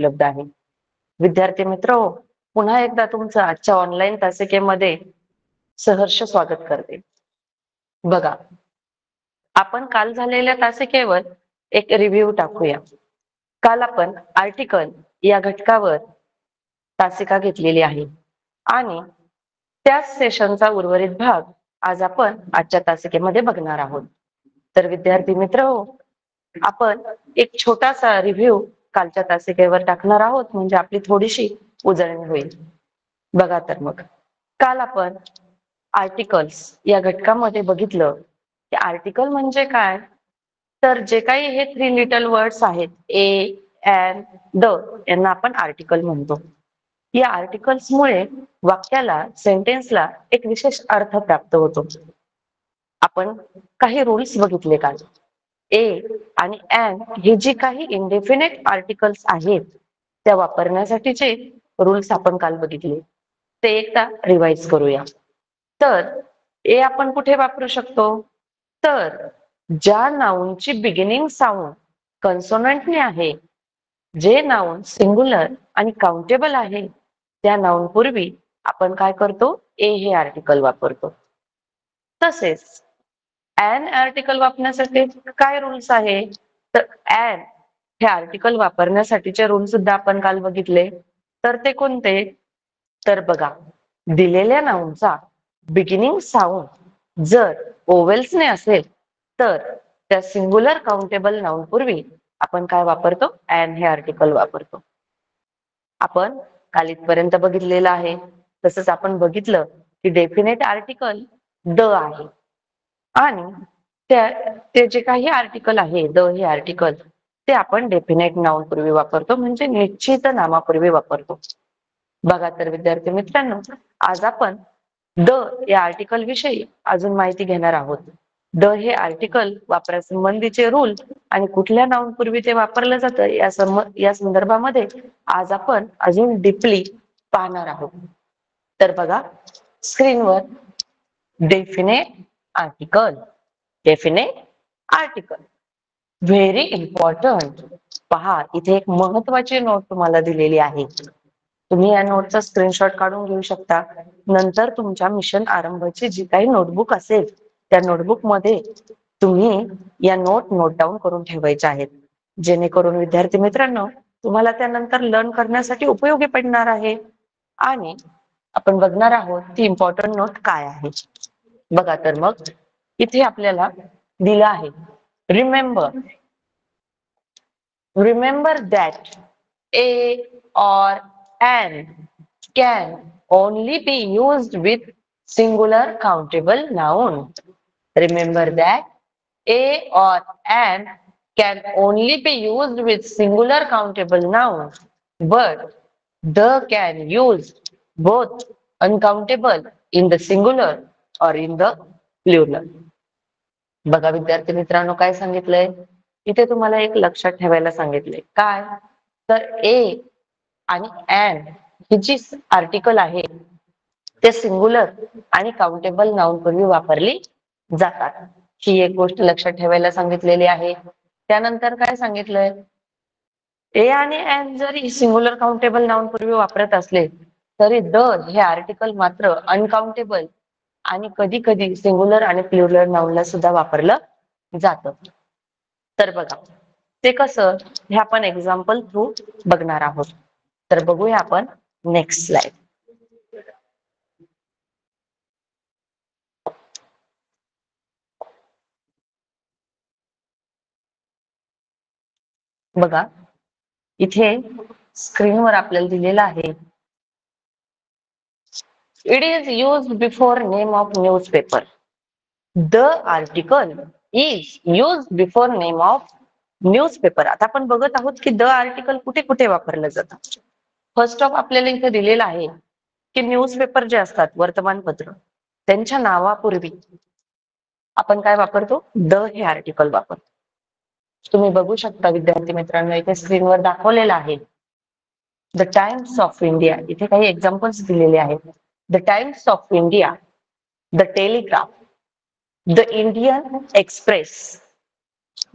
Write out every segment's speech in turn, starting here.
उपलब्ध आहे. विद्यार्थी मित्र हो, पुन्हा एकदा तुमचं आजच्या ऑनलाईन तासिकेमध्ये सहर्ष स्वागत करते. बघा, आपण काल झालेल्या तासिकेवर एक रिव्ह्यू टाकूया. काल आपण आर्टिकल या घटकावर तासिका घेतलेली आहे आणि त्याच सेशनचा उर्वरित भाग आज आपण आजच्या तासिकेमध्ये बघणार आहोत. तर विद्यार्थी मित्र हो, आपण एक छोटासा रिव्ह्यू कालच्या तासिकेवर टाकणार आहोत, म्हणजे आपली थोडीशी उजळणी होईल. बघा तर मग, काल आपण आर्टिकल्स या घटकामध्ये बघितलं की आर्टिकल म्हणजे काय, तर जे काही हे 3 लिटल वर्ड्स आहेत, ए, एन, द, यांना आपण आर्टिकल म्हणतो. या आर्टिकल्समुळे वाक्याला, सेंटेन्सला एक विशेष अर्थ प्राप्त होतो. आपण काही रूल्स बघितले काल. ए आणि एन हे जी काही इंडेफिनेट आर्टिकल्स आहेत त्या वापरण्यासाठीचे रूल्स आपण काल बघितले, ते एकदा रिवाइज करूया. तर ए आपण कुठे वापरू शकतो, तर ज्या नाउनची बिगिनिंग साऊंड कन्सोनंटने आहे, जे नाउन सिंग्युलर आणि काउंटेबल आहे, त्या नाउन पूर्वी आपण काय करतो, ए हे आर्टिकल वापरतो. तसेच एन आर्टिकल वापरण्यासाठी काय रूल्स आहे, तर एन हे आर्टिकल वापरण्यासाठीचे रूल सुद्धा आपण काल बघितले. तर ते कोणते, तर बघा, दिलेल्या नाउनचा बिगिनिंग साऊंड जर ओवेल्सने असेल तर त्या सिंग्युलर काउंटेबल नाउन पूर्वी आपण काय वापरतो, एन हे आर्टिकल वापरतो. आपण काल इथपर्यंत बघितलेलं आहे. तसंच आपण बघितलं की डेफिनेट आर्टिकल द आहे आणि ते जे काही आर्टिकल आहे, द हे आर्टिकल, ते आपण डेफिनेट नाउन पूर्वी वापरतो, म्हणजे निश्चित नामापूर्वी वापरतो. बघा तर विद्यार्थी मित्रांनो, आज आपण द या आर्टिकल विषयी अजून माहिती घेणार आहोत. द हे आर्टिकल वापरासंबंधीचे रूल आणि कुठल्या नाउन पूर्वी ते वापरलं जातं या संदर्भामध्ये आज आपण अजून डीपली पाहणार आहोत. तर बघा स्क्रीनवर, definite article, definite article, very important. पहा, इथे एक महत्वाची नोट तुम्हाला दिलेली आहे. तुम्ही या नोटचा स्क्रीनशॉट काढून घेऊ शकता. नंतर तुमच्या मिशन आरंभची जी काही नोटबुक असेल त्या नोटबुक मध्ये तुम्ही या नोट डाऊन करून ठेवायच्या आहेत, जेणेकरून विद्यार्थी मित्रांनो तुम्हाला त्यानंतर लर्न करण्यासाठी उपयोगी पडणार आहे. आणि आपण बघणार आहोत ती इम्पॉर्टंट नोट काय आहे. बघा तर मग, इथे आपल्याला दिलं आहे, remember that A or an can only be used with singular countable noun. Remember that a or an can only be used with singular countable noun, but the can use both uncountable in the singular or in the plural. बघा विद्यार्थी मित्रांनो, काय सांगितलंय इथे, तुम्हाला एक लक्षात ठेवायला सांगितलंय. काय, तर ए आणि एन ही जी आर्टिकल आहे ते सिंग्युलर आणि काउंटेबल नाउन पूर्वी वापरली जातात. ही एक गोष्ट लक्षात ठेवायला सांगितलेली आहे. त्यानंतर काय सांगितलंय, ए आणि एन जरी सिंग्युलर काउंटेबल नाउन पूर्वी वापरत असले तरी द हे आर्टिकल मात्र अनकाउंटेबल आणि कधी कधी सिंग्युलर आणि प्लुरल नाउनला सुद्धा वापरलं जातं. तर बघा ते कसं, हे आपण एक्झाम्पल थ्रू बघणार आहोत. तर बघूया आपण नेक्स्ट स्लाइड. बघा इथे स्क्रीनवर आपल्याला दिलेलं आहे, it is used before name of newspaper. The article is used before name of newspaper. आता आपण बघत आहोत की द आर्टिकल कुठे कुठे वापरलं जातं. फर्स्ट ऑफ आपल्याला इथे दिलेलं आहे की न्यूजपेपर जे असतात, वर्तमानपत्र, त्यांच्या नावापूर्वी आपण काय वापरतो, द हे आर्टिकल वापरतो. तुम्ही बघू शकता विद्यार्थी मित्रांनो, इथे स्क्रीनवर दाखवलेलं आहे द टाइम्स ऑफ इंडिया. इथे काही एक्झाम्पल्स दिलेले आहेत. The Times of India, the Telegraph, the Indian Express,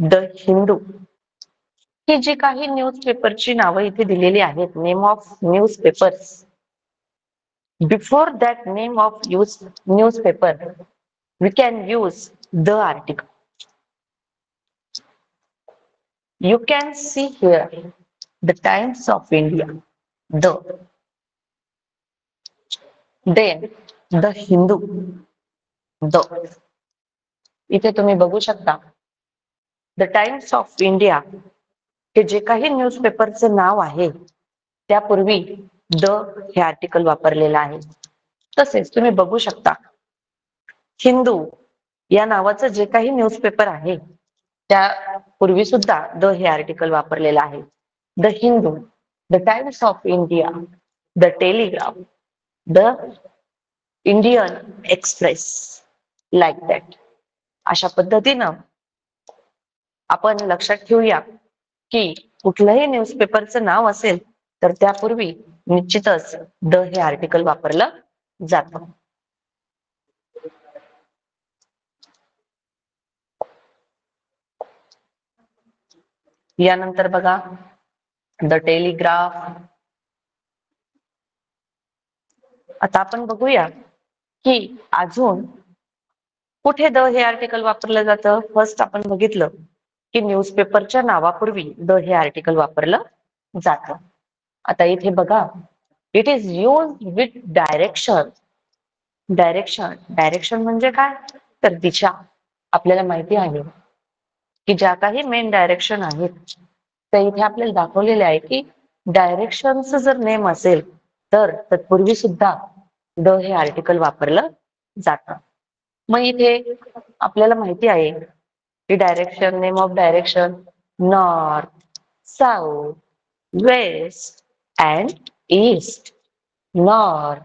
the Hindu, ही जी काही न्यूज पेपरची नावं इथे दिलेली आहेत, name of newspapers. Before that name of newspaper we can use the article. You can see here the Times of India, the, then the Hindu, the. इथे तुम्ही बघू शकता द टाइम्स ऑफ इंडिया हे जे काही न्यूजपेपरचं नाव आहे त्यापूर्वी the हे आर्टिकल वापरलेलं आहे. तसेच तुम्ही बघू शकता हिंदू या नावाचं जे काही न्यूजपेपर आहे त्यापूर्वी सुद्धा द हे आर्टिकल वापरलेलं आहे. The Hindu, the Times of India, the Telegraph, the Indian express, like that. अशा पद्धतीनं आपण लक्षात ठेवूया की कुठलंही न्यूजपेपरचं नाव असेल तर त्यापूर्वी निश्चितच द हे आर्टिकल वापरलं जातं. यानंतर बघा द टेलिग्राफ. आता आपण बघूया की अजून कुठे द हे आर्टिकल वापरलं जातं. फर्स्ट आपण बघितलं की न्यूजपेपरच्या नावापूर्वी द हे आर्टिकल वापरलं जातं. आता इथे बघा it is use with direction. Direction म्हणजे काय तर दिशा. आपल्याला माहिती आहे की ज्या काही मेन डायरेक्शन आहेत त्या इथे आपल्याला दाखवलेले आहे की डायरेक्शनचं जर नेम असेल तर तत्पूर्वी सुद्धा द हे आर्टिकल वापरलं जातं. मग इथे आपल्याला माहिती आहे की direction, name of direction north, south, west and east. North,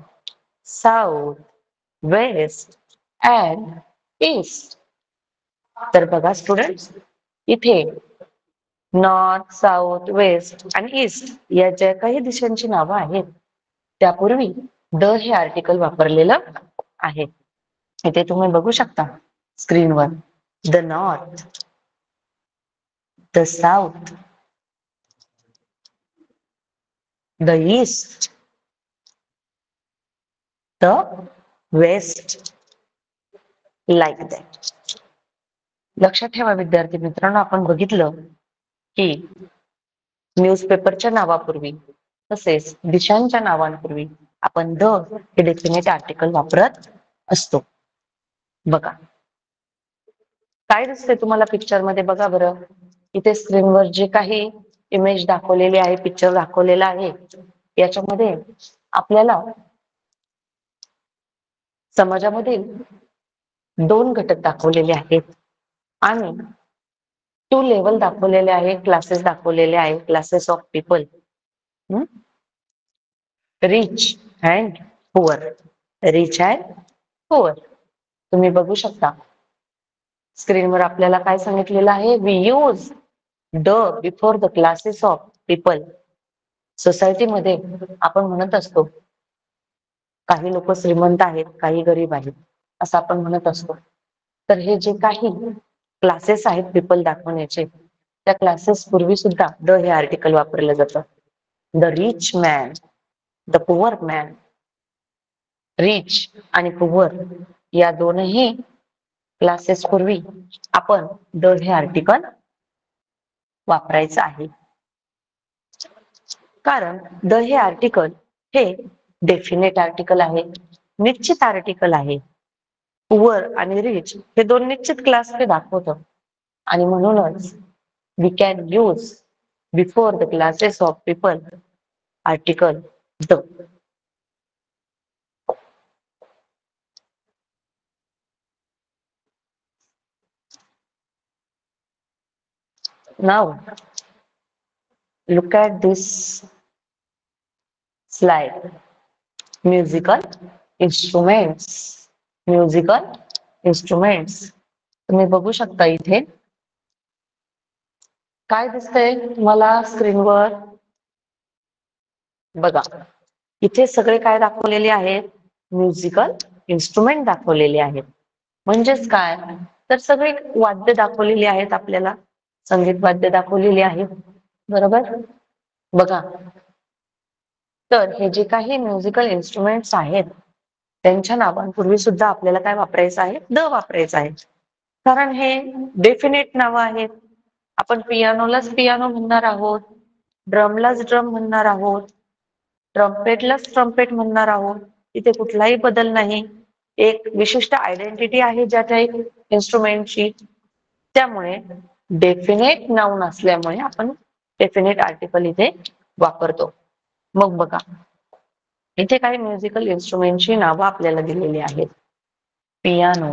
south, west and east. तर बघा स्टुडंट्स इथे नॉर्थ, साऊथ, वेस्ट आणि ईस्ट या ज्या काही दिशांची नावं आहेत त्यापूर्वी द हे आर्टिकल वापरलेलं आहे. इथे तुम्ही बघू शकता स्क्रीनवर the north, the south, the east, the west, like that. लक्षात ठेवा विद्यार्थी मित्रांनो, आपण बघितलं की न्यूजपेपरच्या नावापूर्वी तसेच दिशांच्या नावांपूर्वी आपण द हे डेफिनेट आर्टिकल वापरत असतो. बघा काय दिसतंय तुम्हाला पिक्चर मध्ये, बघा बरं. इथे स्क्रीनवर जे काही इमेज दाखवलेली आहे, पिक्चर दाखवलेला आहे, याच्यामध्ये आपल्याला समाजामधील दोन घटक दाखवलेले आहेत आणि टू लेवल दाखवलेले आहे, क्लासेस दाखवलेले आहे, classes of people, rich and poor. Rich and poor तुम्ही बघू शकता स्क्रीनवर आपल्याला काय सांगितलेलं आहे. We use the before the classes of people. सोसायटीमध्ये आपण म्हणत असतो काही लोक श्रीमंत आहेत, काही गरीब आहेत असं आपण म्हणत असतो. तर हे जे काही क्लासेस आहेत पीपल दाखवण्याचे, त्या क्लासेस पूर्वी सुद्धा द हे आर्टिकल वापरलं जातं. The rich man, the poor man. Rich आणि पुअर या दोनही क्लासेस पूर्वी आपण द हे आर्टिकल वापरायचं आहे. कारण द हे आर्टिकल हे डेफिनेट आर्टिकल आहे, निश्चित आर्टिकल आहे. पुअर आणि रिच हे दोन निश्चित क्लास ते दाखवतं आणि म्हणूनच we can use before the classes of people article the. Now look at this slide. Musical instruments. Musical instruments. तुम्ही बघू शकता इथे काय दिसतंय तुम्हाला स्क्रीनवर. बघा इथे सगळे काय दाखवलेले आहेत, म्युझिकल इन्स्ट्रुमेंट दाखवलेले आहेत. म्हणजेच काय तर सगळे वाद्य दाखवलेली आहेत, आपल्याला संगीत वाद्य दाखवलेली आहेत. बरोबर. बघा, तर हे जे काही म्युझिकल इन्स्ट्रुमेंट्स आहेत त्यांच्या नावांपूर्वी सुद्धा आपल्याला काय वापरायचं आहे? द वापरायचं आहे. कारण हे डेफिनेट नावं आहेत. आपण पियानोलाच पियानो म्हणणार आहोत, ड्रमलाच ड्रम म्हणणार आहोत, ट्रम्पेटलाच ट्रम्पेट म्हणणार आहोत. इथे कुठलाही बदल नाही. एक विशिष्ट आयडेंटिटी आहे ज्या त्या इन्स्ट्रुमेंटची. त्यामुळे डेफिनेट नाउन असल्यामुळे आपण डेफिनेट आर्टिकल इथे वापरतो. मग बघा, इथे काही म्युझिकल इन्स्ट्रुमेंटची नावं आपल्याला दिलेली आहेत. Piano,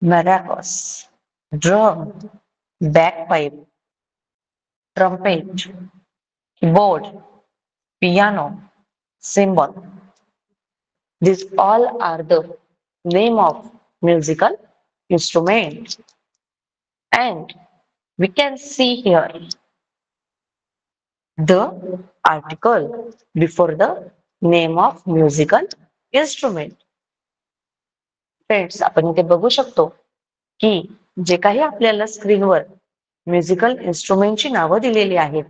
maracas, drum, bagpipe, trumpet, keyboard, piano, cymbal. These all are the name of musical instruments. And we can see here the article before the name of musical instrument. Friends, आपण इथे बघू शकतो की जे काही आपल्याला स्क्रीनवर म्युझिकल इन्स्ट्रुमेंटची नावं दिलेली आहेत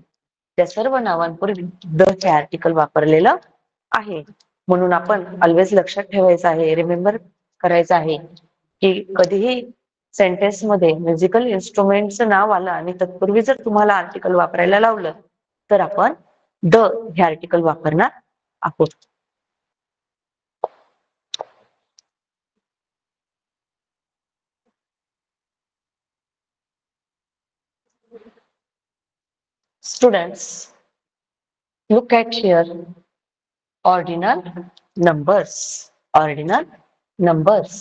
त्या सर्व नावांपूर्वी द हे आर्टिकल वापरलेलं आहे. म्हणून आपण ऑलवेज लक्षात ठेवायचं आहे, रिमेंबर करायचं आहे की कधीही सेंटेन्स मध्ये म्युझिकल इन्स्ट्रुमेंटचं नाव आलं आणि तत्पूर्वी जर तुम्हाला आर्टिकल वापरायला लावलं तर आपण द हे आर्टिकल वापरणार आहोत. Students, look at here. Ordinal numbers. Ordinal numbers.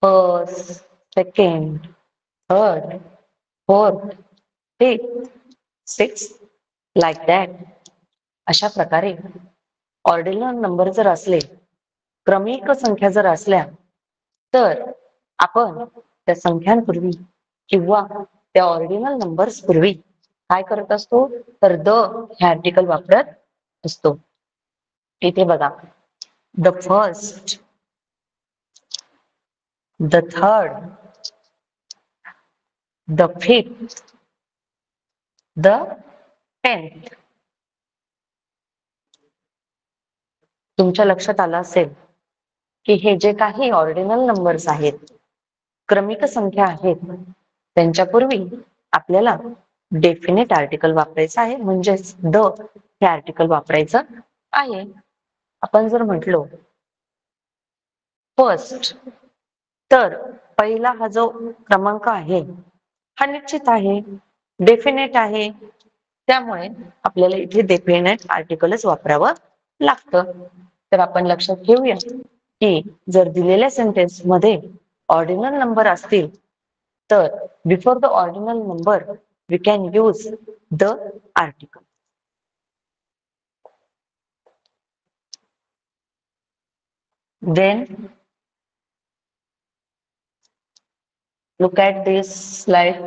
First, second, third, fourth, fifth, sixth, like that. अशा प्रकारे ऑर्डिनल नंबर जर असले, क्रमिक संख्या जर असल्या, तर आपण त्या संख्यांपूर्वी किंवा त्या ऑर्डिनल नंबर्स पूर्वी काय करत असतो? तर द हे आर्टिकल वापरत असतो. इथे बघा, the first, the third, the fifth, the 10th. तुमच्या लक्षात आलं असेल की हे जे काही ऑर्डिनल नंबर्स आहेत, क्रमिक संख्या आहेत, त्यांच्यापूर्वी आपल्याला डेफिनेट आर्टिकल वापरायचं आहे, म्हणजेच द हे आर्टिकल वापरायचं आहे. आपण जर म्हटलो फर्स्ट, तर पहिला हा जो क्रमांक आहे हा निश्चित आहे, डेफिनेट आहे. त्यामुळे आपल्याला इथे डेफिनेट आर्टिकलच वापरावं लागतं. तर आपण लक्षात घेऊया की जर दिलेल्या सेंटेन्स मध्ये ऑर्डिनल नंबर असतील तर before the ordinal number we can use the article. Then look at this slide.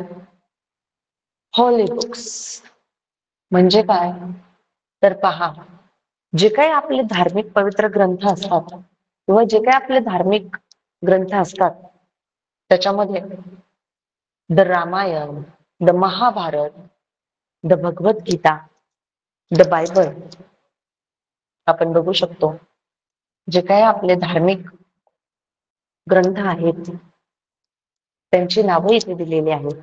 Holy books म्हणजे काय? तर पहा, जे काही आपले धार्मिक पवित्र ग्रंथ असतात किंवा जे काही आपले धार्मिक ग्रंथ असतात त्याच्यामध्ये the Ramayana, the Mahabharata, the Bhagavadgita, the Bible आपण बघू शकतो. जे काही आपले धार्मिक ग्रंथ आहेत त्यांची नावे इथे दिलेली आहेत.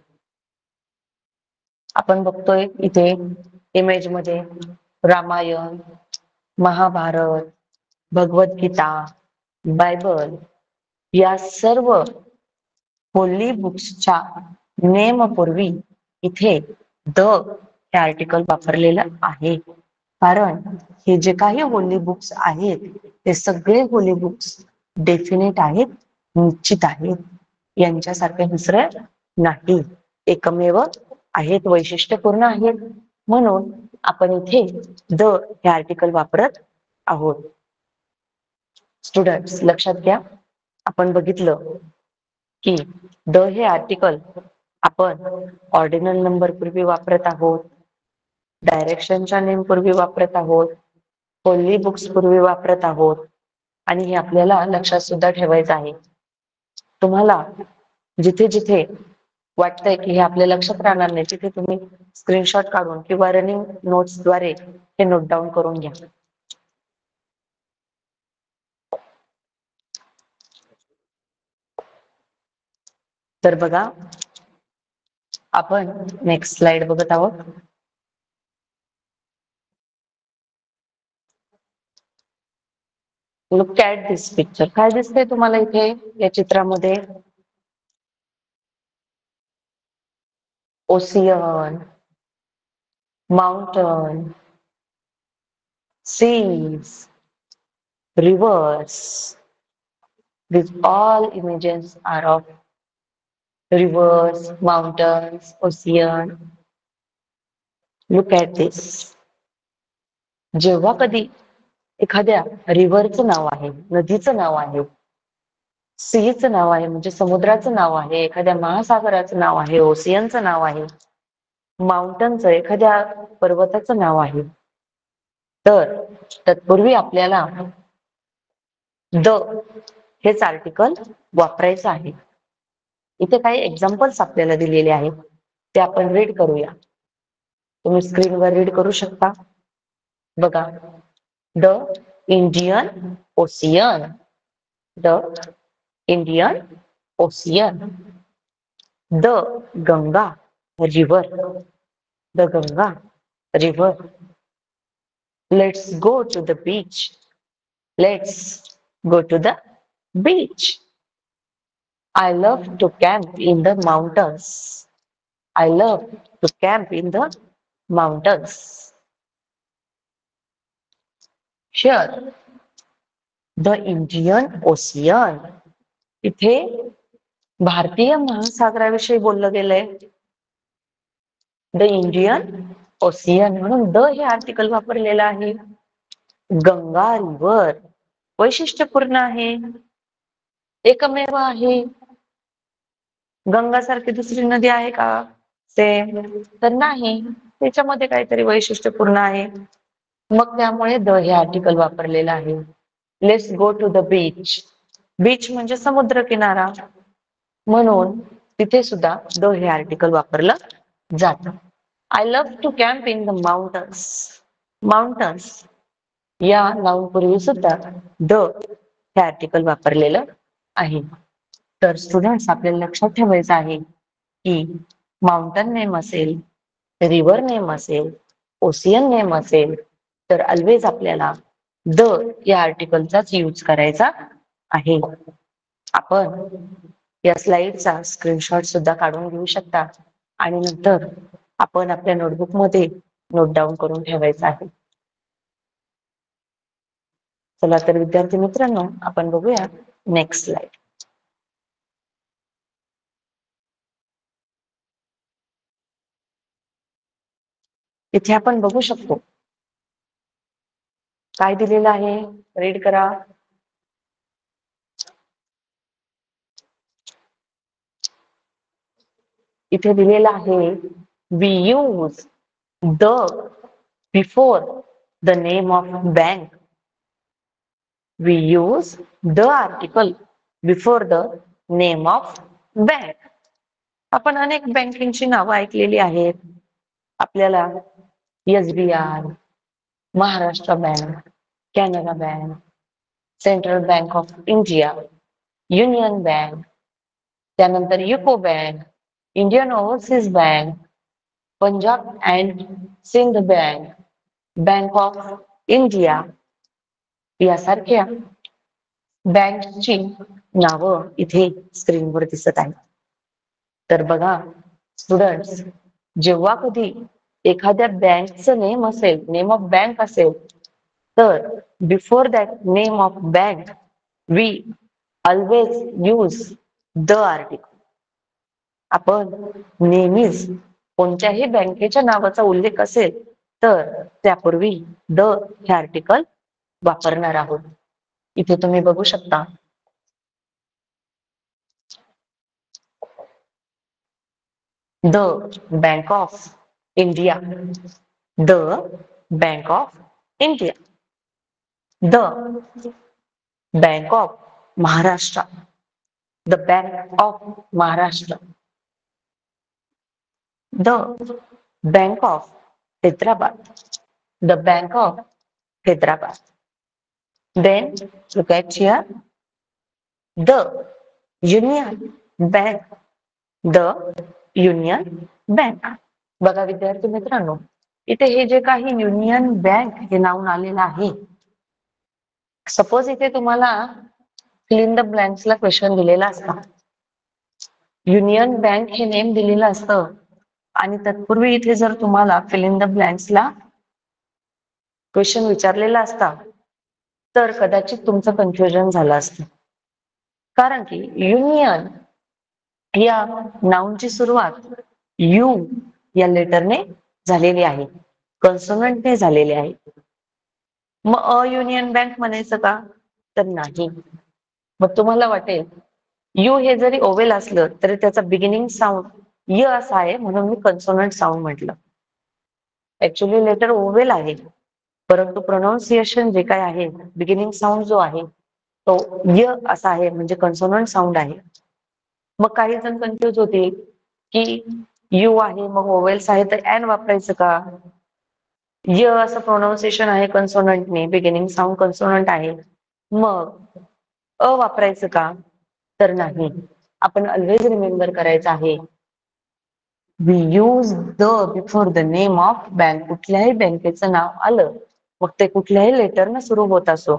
आपण बघतोय इथे इमेज मध्ये रामायण, महाभारत, भगवद्गीता, बायबल या सर्व होली बुक्सच्या नेमपूर्वी इथे द हे आर्टिकल वापरलेलं आहे. कारण हे जे काही होली बुक्स आहेत ते सगळे होली बुक्स डेफिनेट आहेत, निश्चित आहेत. यांच्यासारखे दुसरे नाही, एकमेव आहेत, वैशिष्ट्यपूर्ण आहेत. म्हणून आपण इथे द हे आर्टिकल वापरत आहोत. स्टुडंट्स लक्षात घ्या, आपण बघितलं की द हे आर्टिकल आपण ऑर्डिनल नंबर पूर्वी वापरत आहोत, डायरेक्शनच्या नेम पूर्वी वापरत आहोत, होली बुक्स पूर्वी वापरत आहोत. आणि हे आपल्याला लक्षात सुद्धा ठेवायचं आहे. तुम्हाला जिथे जिथे वाटतंय की हे आपल्या लक्षात राहणार नाही, तिथे तुम्ही स्क्रीनशॉट काढून किंवा रनिंग नोट्सद्वारे हे नोट डाऊन करून घ्या. तर बघा, आपण नेक्स्ट स्लाइड बघत आहोत. Look at this picture. काय दिसतंय तुम्हाला इथे या चित्रामध्ये? Ocean, mountain, seas, rivers. These all images are of rivers, mountains, ocean. Look at this. जेव्हा कधी एखाद्या रिव्हरचं नाव आहे, नदीचं नाव आहे, सीचं नाव आहे म्हणजे समुद्राचं नाव आहे, एखाद्या महासागराचं नाव आहे, ओशियनचं नाव आहे, माउंटनचं एखाद्या पर्वताचं नाव आहे, तर तत्पूर्वी आपल्याला द हेच आर्टिकल वापरायचं आहे. इथे काही एक्झाम्पल्स आपल्याला दिलेले आहेत, ते आपण रीड करूया. तुम्ही स्क्रीनवर रीड करू शकता. बघा, the Indian Ocean, the Indian Ocean, the Ganga river, the Ganga river. Let's go to the beach, let's go to the beach. I love to camp in the mountains. I love to camp in the mountains. Here, the Indian Ocean. इथे भारतीय महासागराविषयी बोललं गेलंय. The Indian ocean म्हणून the हे article वापरलेलं आहे. Ganga river वैशिष्ट्यपूर्ण आहे, एकमेव आहे. गंगासारखी दुसरी नदी आहे का सेम? तर नाही, त्याच्यामध्ये काहीतरी वैशिष्ट्यपूर्ण आहे. मग त्यामुळे द हे आर्टिकल वापरलेलं आहे. Let's go to the beach. Beach म्हणजे समुद्र किनारा, म्हणून तिथे सुद्धा द हे आर्टिकल वापरलं जातं. I love to camp in the mountains. Mountains या नाउन पूर्वी सुद्धा द हे आर्टिकल वापरलेलं आहे. तर स्टुडंट्स, आपल्याला लक्षात ठेवायचं आहे की माउंटन नेम असेल, रिव्हर नेम असेल, ओशियन नेम असेल, तर ऑलवेज आपल्याला द या आर्टिकलचाच यूज करायचा आहे. आपण या स्लाइडचा स्क्रीनशॉट सुद्धा काढून घेऊ शकता आणि नंतर आपण आपल्या नोटबुक मध्ये नोट डाऊन करून ठेवायचं आहे. चला तर विद्यार्थी मित्रांनो, आपण बघूया नेक्स्ट स्लाइड. इथे आपण बघू शकतो काय दिलेलं आहे, रीड करा. इथे दिलेलं आहे, we use the before the name of bank. We use the article before the name of bank. आपण अनेक बँकिंगची नावं ऐकलेली आहेत. आपल्याला SBI, Maharashtra bank, Canara bank, Central bank of India, Union bank, त्यानंतर UCO bank, Indian Overseas bank, Punjab and Sind bank, bank of India यासारख्या बँकची नावं इथे स्क्रीनवर दिसत आहेत. तर बघा स्टुडंट्स, जेव्हा कधी एखाद्या बँकचं नेम असेल, नेम ऑफ बँक असेल, तर before that name of bank we always use the article. आपण नेहमीच कोणत्याही बँकेच्या नावाचा उल्लेख असेल तर त्यापूर्वी द हे आर्टिकल वापरणार आहोत. इथे तुम्ही बघू शकता, the bank of India, the bank of India, the bank of Maharashtra, the bank of Maharashtra, The Bank of Hyderabad. The Bank of Hyderabad. Then look at here. The Union Bank. The Union Bank. बघा विद्यार्थी मित्रांनो, इथे हे जे काही union bank हे नाव आलेलं आहे, सपोज इथे तुम्हाला फिल इन द ब्लँक्सला क्वेश्चन दिलेला असता, युनियन बँक हे नेम दिलेलं असतं आणि तत्पूर्वी इथे जर तुम्हाला फिल इन द ब्लँक्सला क्वेश्चन विचारलेला असता तर कदाचित तुमचं कन्फ्युजन झालं असतं. कारण की युनियन या नाउनची सुरुवात यू या लेटरने झालेली आहे, कॉन्सोनंटने झालेली आहे. मग अ युनियन बँक म्हणायचं का? तर नाही. मग तुम्हाला वाटेल यू हे जरी ओवेल असलं तरी त्याचा बिगिनिंग साऊंड य असा आहे म्हणून मी कन्सोनंट साऊंड म्हटलं. ऍक्च्युली लेटर ओवेल आहे, परंतु प्रोनाऊन्सिएशन जे काय आहे, बिगिनिंग साऊंड जो आहे तो य असा आहे म्हणजे कन्सोनंट साऊंड आहे. मग काही जण कन्फ्युज होतील की यू आहे मग ओवेल्स आहे तर एन वापरायचं का? य असं प्रोनाऊन्सिएशन आहे कन्सोनंटने, बिगिनिंग साऊंड कन्सोनंट आहे, मग अ वापरायचं का? तर नाही. आपण ऑलवेज रिमेंबर करायचं आहे, we use the before the name of bank. कुठल्याही बँकेचं नाव आलं मग ते कुठल्याही लेटरनं सुरू होत असो,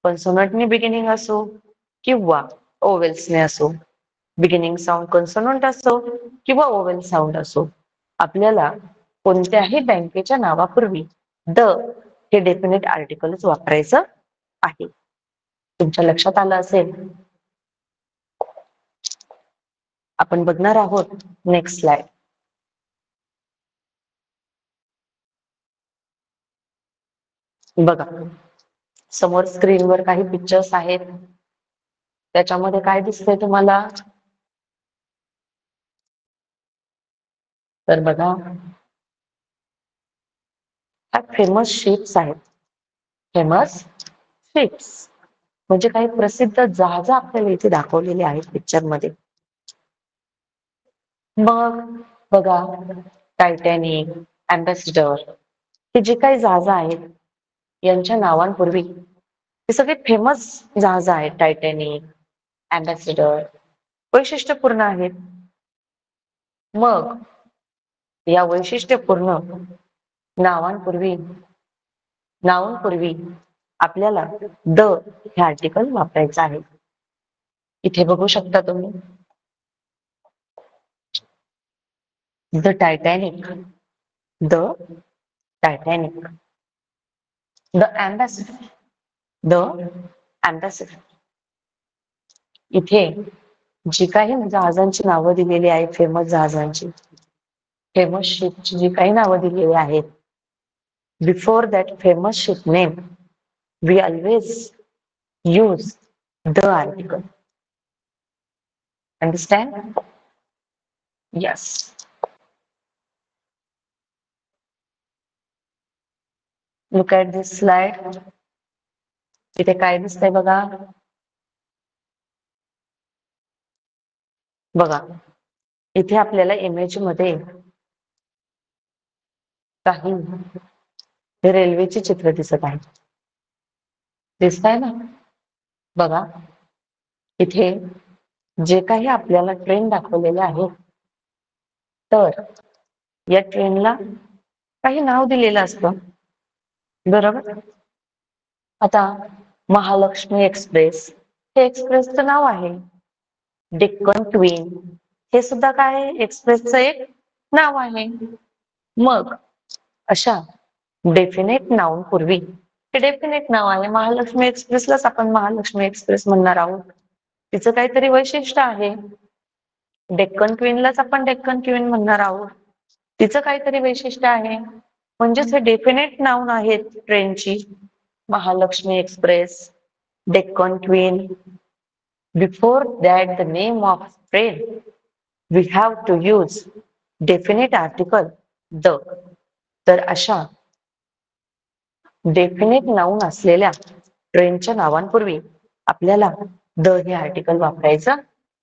कन्सोनंटने बिगिनिंग असो किंवा ओवेल्सने असो, बिगिनिंग साऊंड कन्सोनंट असो किंवा ओवेल साऊंड असो, आपल्याला कोणत्याही बँकेच्या नावापूर्वी द हे डेफिनेट आर्टिकलच वापरायचं आहे. तुमच्या लक्षात आलं असेल. आपण बघणार आहोत नेक्स्ट स्लाइड. बघा समोर स्क्रीनवर काही पिक्चर्स आहेत, त्याच्यामध्ये काय दिसतंय तुम्हाला? तर बघा ह्या फेमस शिप्स आहेत. फेमस शिप्स म्हणजे काही प्रसिद्ध जहाज आपल्याला इथे दाखवलेले आहेत पिक्चर मध्ये. मग बघा टायटॅनिक, अँबॅसिडर हे जे काही जहाज आहेत यांच्या नावांपूर्वी हे सगळे फेमस जहाज आहेत. टायटॅनिक, अँबॅसिडर वैशिष्ट्यपूर्ण आहेत. मग या वैशिष्ट्यपूर्ण नावांपूर्वी आपल्याला द हे आर्टिकल वापरायचं आहे. इथे बघू शकता तुम्ही the Titanic, the Titanic, the ambassador, the ambassador. इथे जी काही जहाजांची नावं दिलेली आहेत, फेमस जहाजांची, फेमस शिपची जी काही नावं दिलेली आहेत, before that famous ship name we always use the article. Understand? Yes. Look at this slide. इथे काय दिसतंय बघा. बघा इथे आपल्याला इमेज मध्ये काही रेल्वेचे चित्र दिसत आहे. दिसतंय ना? बघा इथे जे काही आपल्याला ट्रेन दाखवलेले आहे, तर या ट्रेनला काही नाव दिलेलं असतं, बरोबर? आता महालक्ष्मी एक्सप्रेस हे एक्सप्रेसचं नाव आहे. डेक्कन क्वीन हे सुद्धा काय आहे? एक्सप्रेसचं एक नाव आहे. मग अशा डेफिनेट नाउन पूर्वी हे डेफिनेट नाव आहे. महालक्ष्मी एक्सप्रेसलाच आपण महालक्ष्मी एक्सप्रेस म्हणणार आहोत. तिचं काहीतरी वैशिष्ट्य आहे. डेक्कन क्वीनलाच आपण डेक्कन क्वीन म्हणणार आहोत. तिचं काहीतरी वैशिष्ट्य आहे. म्हणजेच हे डेफिनेट नाउन आहेत ट्रेनची. Mahalakshmi express, Deccan queen. Before that the name of train we have to use definite article the. तर अशा डेफिनेट नाउन असलेल्या ट्रेनच्या नावांपूर्वी आपल्याला द हे आर्टिकल वापरायचं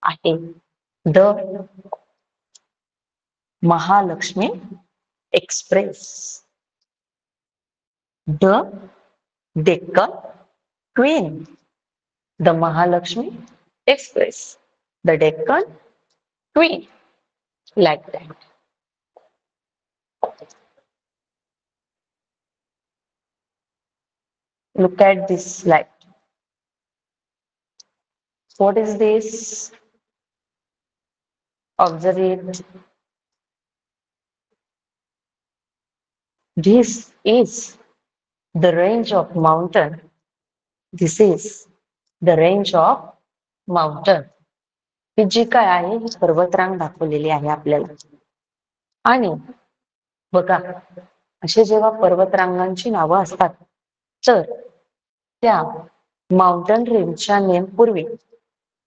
आहे. The Mahalakshmi Express. The Deccan Queen. The Mahalakshmi Express. The Deccan Queen. Like that. Look at this slide. What is this? Observe it. This is the range of mountain. This is the range of mountain. ही जी काय आहे ही पर्वतरांग दाखवलेली आहे आपल्याला. आणि बघा असे जेव्हा पर्वतरांगांची नावं असतात तर त्या माउंटन रेंजच्या नेम पूर्वी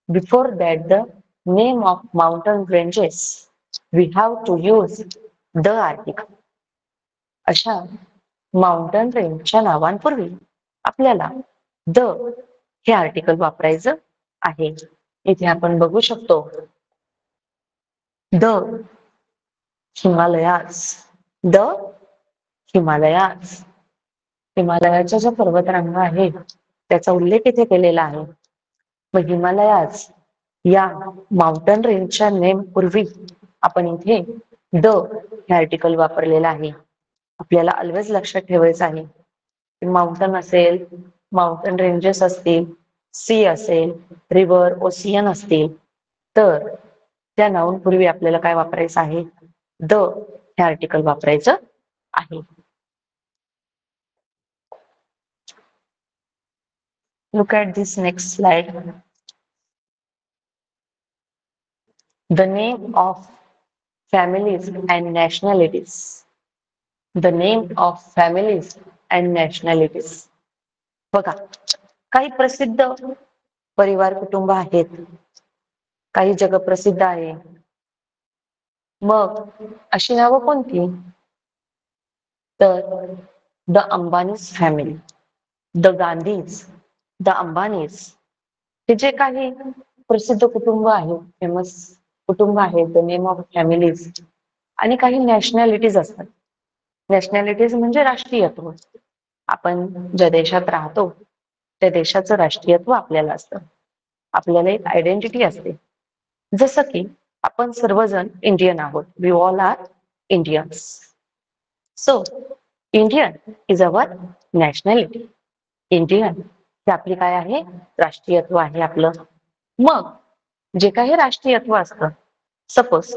before that the name of mountain ranges we have to use the article. अशा माउंटन रेंजच्या नावांपूर्वी आपल्याला द हे आर्टिकल वापरायचं आहे. इथे आपण बघू शकतो द हिमालयास. द हिमालयास. हिमालयाच्या ज्या पर्वतरांगा आहेत त्याचा उल्लेख इथे केलेला आहे. मग हिमालयास या माउंटन रेंजच्या नेम पूर्वी आपण इथे द हे आर्टिकल वापरलेलं आहे. आपल्याला ऑलवेज लक्षात ठेवायचं आहे की माउंटन असेल, माउंटन रेंजेस असतील, सी असेल, रिव्हर, ओशियन असतील तर त्या नाउन पूर्वी आपल्याला काय वापरायचं आहे? द हे आर्टिकल वापरायचं आहे. Look at this next slide. The name of families and nationalities. The name of families and nationalities. बघा काही प्रसिद्ध परिवार कुटुंब आहेत, काही जगप्रसिद्ध आहे. मग अशी नावं कोणती? तर the Ambanis family, the Gandhi's, the Ambanis हे जे काही प्रसिद्ध कुटुंब आहे, फेमस कुटुंब आहे, द नेम ऑफ फॅमिलीज. आणि काही नॅशनॅलिटीज असतात. नॅशनॅलिटीज म्हणजे राष्ट्रीयत्व. आपण ज्या देशात राहतो त्या देशाचं राष्ट्रीयत्व आपल्याला असतं. आपल्याला एक आयडेंटिटी असते. जसं की आपण सर्वजण इंडियन आहोत. We all are Indians. So Indian is our nationality. Indian हे आपली काय आहे? राष्ट्रीयत्व आहे आपलं. मग जे काही राष्ट्रीयत्व असतं, सपोज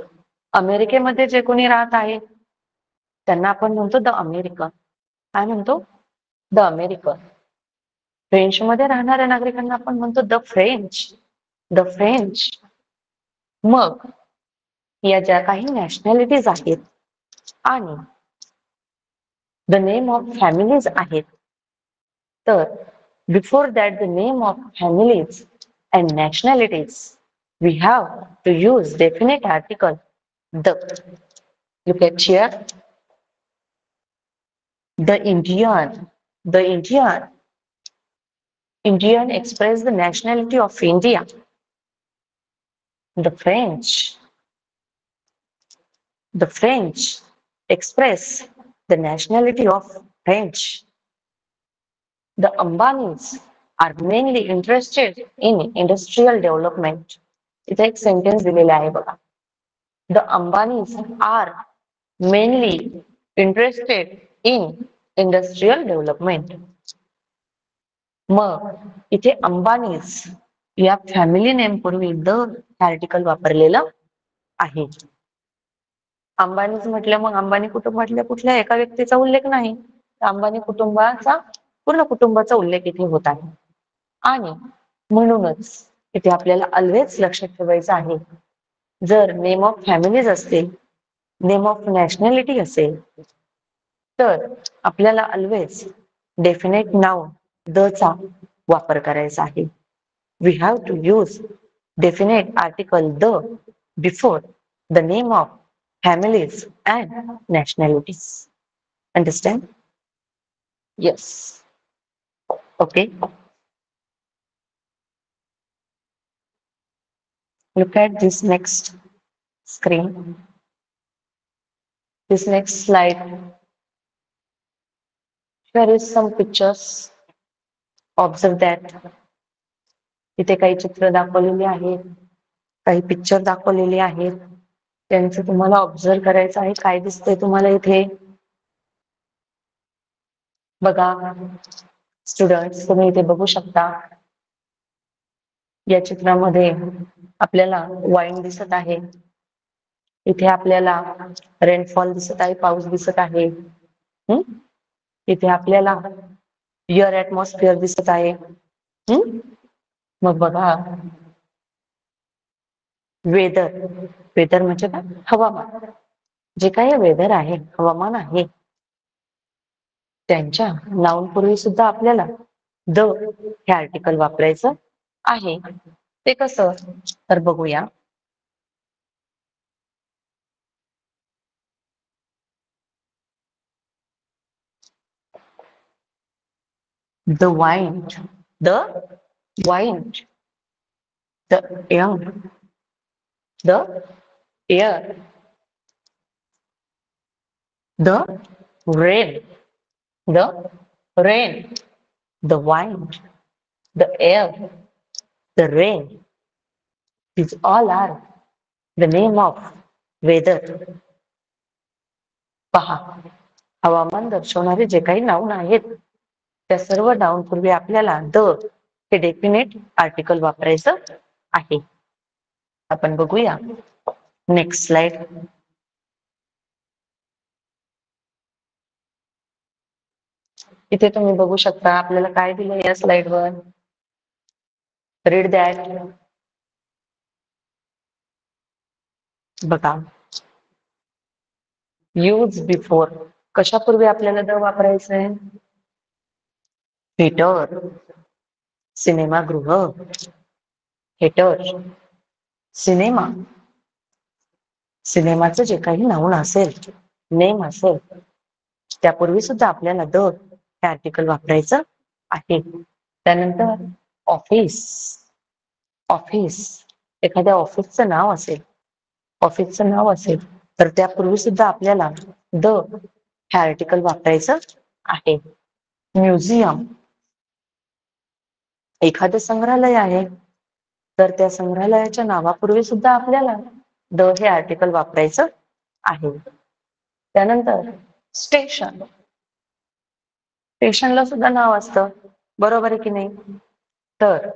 अमेरिकेमध्ये जे कोणी राहत आहे त्यांना आपण म्हणतो द अमेरिकन. काय म्हणतो? The American. फ्रेंचमध्ये राहणाऱ्या नागरिकांना आपण म्हणतो द फ्रेंच. The French. मग या ज्या काही नॅशनॅलिटीज आहेत आणि द नेम ऑफ फॅमिलीज आहेत तर before that the name of families and nationalities we have to use definite article the. Look at here. The Indian. The Indian. Indian express the nationality of India. The French. The French express the nationality of French. The Ambanis are mainly interested in industrial development. इथे एक sentence दिलेला आहे बघा. The Ambanis are mainly interested in industrial development. मग इथे अंबानीज या family name पूर्वी the article वापरलेलं आहे. अंबानीज म्हटलं मग अंबानी कुटुंबातल्या कुठल्या एका व्यक्तीचा उल्लेख नाही. अंबानी कुटुंबाचा पूर्ण कुटुंबाचा उल्लेख इथे होत आहे. आणि म्हणूनच इथे आपल्याला ऑलवेज लक्षात ठेवायचं आहे जर नेम ऑफ फॅमिलीज असतील, नेम ऑफ नॅशनॅलिटी असेल तर आपल्याला ऑलवेज डेफिनेट नाउन द चा वापर करायचा आहे. We have to use definite article the before the name of families and nationalities. Understand? Yes. Okay. Look at this next screen. This next slide, here is some pictures. Observe that. इथे काही चित्र दाखवलेली आहेत, काही picture दाखवलेले आहेत. त्यांचं तुम्हाला ऑब्झर्व करायचं आहे. काय दिसतंय तुम्हाला इथे? बघा स्टुडंट्स, तुम्ही इथे बघू शकता. या चित्रामध्ये आपल्याला वाईन दिसत आहे. इथे आपल्याला रेनफॉल दिसत आहे, पाऊस दिसत आहे. इथे आपल्याला एअर ऍटमॉस्फिअर दिसत आहे. मग बघा, वेदर, वेदर म्हणजे काय? हवामान. जे काही वेदर आहे, हवामान आहे, त्यांच्या नाउन पूर्वी सुद्धा आपल्याला द हे आर्टिकल वापरायचं आहे. ते कसं? तर बघूया. The wind, the wind, the young, the air, the rain, the rain, the wind, the air, the rain. These all are the name of weather. पहा, हवामान दर्शवणारे जे काही नाउन आहेत, त्या सर्व नाउन पूर्वी आपल्याला द हे डेफिनेट आर्टिकल वापरायचं आहे. आपण बघूया नेक्स्ट स्लाइड. इथे तुम्ही बघू शकता आपल्याला काय दिलं या स्लाइडवर. Read that. बघा, यूज बिफोर. कशापूर्वी आपल्याला द वापरायचंय? थिएटर, सिनेमागृह, थिएटर, सिनेमा. सिनेमाचं जे काही नाउन असेल, नेम असेल, त्यापूर्वी सुद्धा आपल्याला द हे आर्टिकल वापरायचं आहे. त्यानंतर ऑफिस, ऑफिस, एखाद्या ऑफिसचं नाव असेल, ऑफिसचं नाव असेल तर त्यापूर्वी सुद्धा आपल्याला द हे आर्टिकल वापरायचं आहे. म्युझियम, एखादं संग्रहालय आहे तर त्या संग्रहालयाच्या नावापूर्वी सुद्धा आपल्याला द हे आर्टिकल वापरायचं आहे. त्यानंतर स्टेशन, स्टेशनला सुद्धा नाव असतं, बरोबर आहे की नाही? तर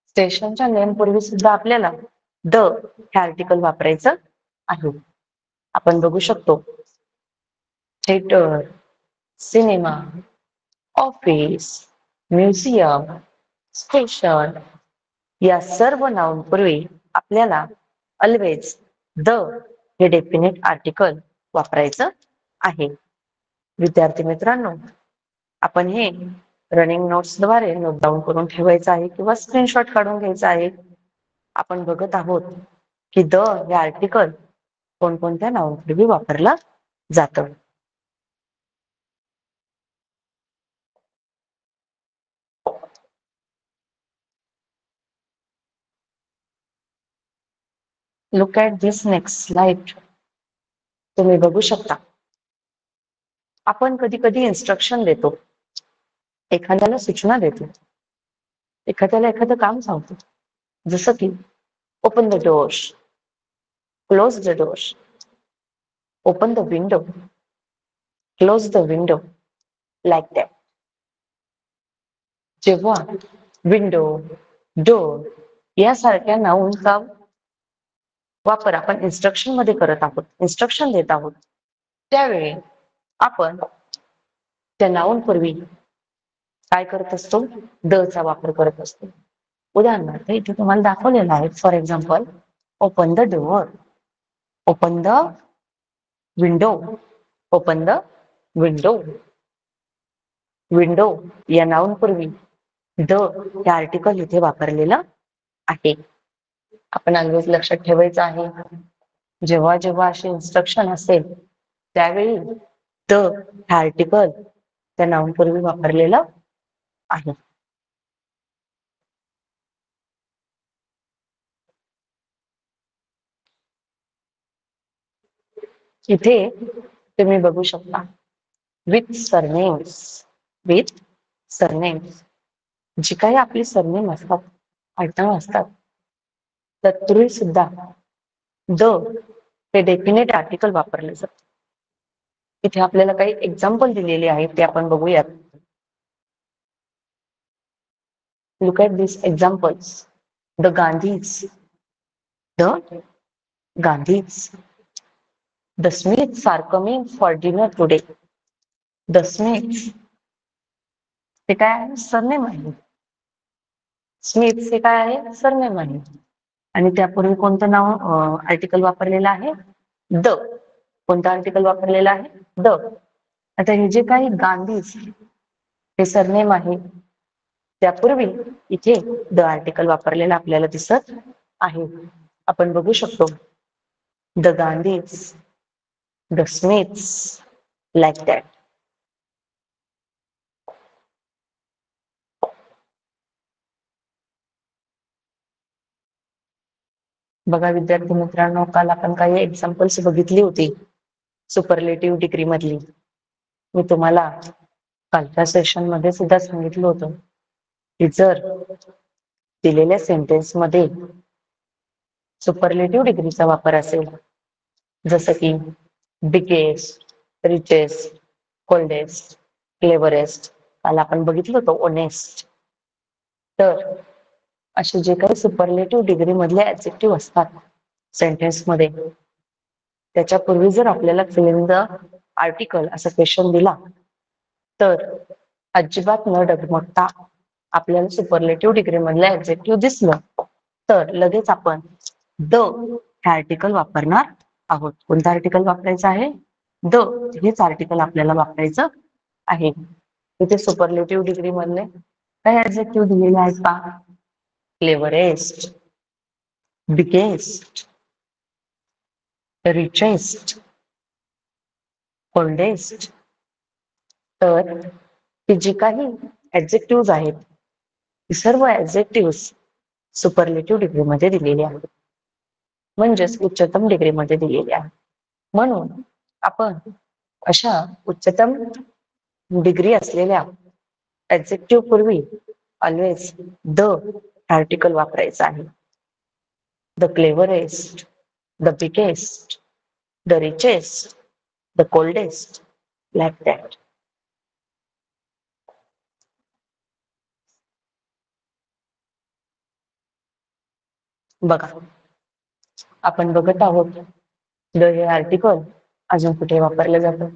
स्टेशनच्या नेम पूर्वी सुद्धा आपल्याला द हे आर्टिकल वापरायचं आहे. आपण बघू शकतो theatre, cinema, office, museum, station या सर्व नाउन पूर्वी आपल्याला ऑलवेज द हे डेफिनेट आर्टिकल वापरायचं आहे. विद्यार्थी मित्रांनो, आपण हे रनिंग नोट्सद्वारे नोट डाऊन करून ठेवायचं आहे किंवा स्क्रीनशॉट काढून घ्यायचा आहे. आपण बघत आहोत की द हे आर्टिकल कोणकोणत्या नाउन पूर्वी वापरलं जातं. Look at this next slide. तुम्ही बघू शकता आपण कधी कधी इन्स्ट्रक्शन देतो, एखाद्याला सूचना देतो, एखाद्याला एखादं काम सांगतो, जसं की open the doors, close the doors, open the window, close the window, like that. जेव्हा विंडो, डोर यासारख्या नाउनचा वापर आपण इन्स्ट्रक्शन मध्ये करत आहोत, इन्स्ट्रक्शन देत आहोत, त्यावेळी आपण त्या नाउन पूर्वी काय करत असतो? द चा वापर करत असतो. उदाहरणार्थ इथे तुम्हाला दाखवलेलं आहे. For example, open the door, open the window, open the window. Window या नाउन पूर्वी द हे आर्टिकल इथे वापरलेलं आहे. आपण ऑलवेज लक्षात ठेवायचं आहे, जेव्हा जेव्हा असे इन्स्ट्रक्शन असेल त्यावेळी द हे आर्टिकल त्या नाउन पूर्वी वापरलेलं आहे. इथे तुम्ही बघू शकता विथ सरनेम्स, विथ सरनेम्स, जी काही आपली सरनेम असतात, आडनाव असतात, तत्पूर्वी सुद्धा द हे डेफिनेट आर्टिकल वापरले जाते. इथे आपल्याला काही एक्झाम्पल दिलेले आहेत ते आपण बघूयात. Look at these examples. The Gandhis, the Gandhis. The Smiths are coming for dinner today. The Smiths हे काय आहे? सरनेम आहे. स्मिथ हे काय आहे? सरनेम आहे. आणि त्यापूर्वी कोणतं नाव आर्टिकल वापरलेलं आहे? द. कोणतं आर्टिकल वापरलेलं आहे? द. आता हे जे काही गांधीज हे सरनेम आहे, त्यापूर्वी इथे द आर्टिकल वापरलेलं आपल्याला दिसत आहे. आपण बघू शकतो the Gandhi's, the Smiths, like that. बघा विद्यार्थी मित्रांनो, काल आपण काही एक्झाम्पल्स बघितली होती सुपरलेटिव्ह डिग्री मधली. मी तुम्हाला कालच्या सेशन मध्ये सुद्धा सांगितलं होतं की जर दिलेल्या सेंटेन्स मध्ये सुपरलेटिव्ह डिग्रीचा वापर असेल, जसं की बिगेस्ट, रिचेस्ट, कोल्डेस्ट, क्लेवरेस्ट, काल आपण बघितलं होतं ओनेस्ट, तर असे जे काही सुपरलेटिव्ह डिग्री मधले ऍडजेक्टिव्ह असतात सेंटेन्स मध्ये, त्याच्यापूर्वी जर आपल्याला फिल इन द आर्टिकल असा क्वेश्चन दिला, तर अजिबात न डगमगता आपल्याला सुपरलेटिव्ह डिग्री मधलं ऍडजेक्टिव्ह दिसलं तर लगेच आपण द हे आर्टिकल वापरणार आहोत. कोणतं आर्टिकल वापरायचं आहे? द हेच आर्टिकल आपल्याला वापरायचं आहे. इथे सुपरलेटिव्ह डिग्री मधले काही ऍडजेक्टिव्ह दिलेले आहेत का? Cleverest, biggest, richest, coldest. तर ही जी काही ऍडजेक्टिव्ह आहेत, ही सर्व ऍडजेक्टिव्ह सुपरलेटिव्ह डिग्री मध्ये दिलेली आहेत, म्हणजेच उच्चतम डिग्री मध्ये दिलेली आहे. म्हणून आपण अशा उच्चतम डिग्री असलेल्या ऍडजेक्टिव्ह पूर्वी ऑलवेज द आर्टिकल वापरायचं आहे. The cleverest, the biggest, the richest, the coldest, like that. बघा आपण बघत आहोत द हे आर्टिकल अजून कुठे वापरलं जातं?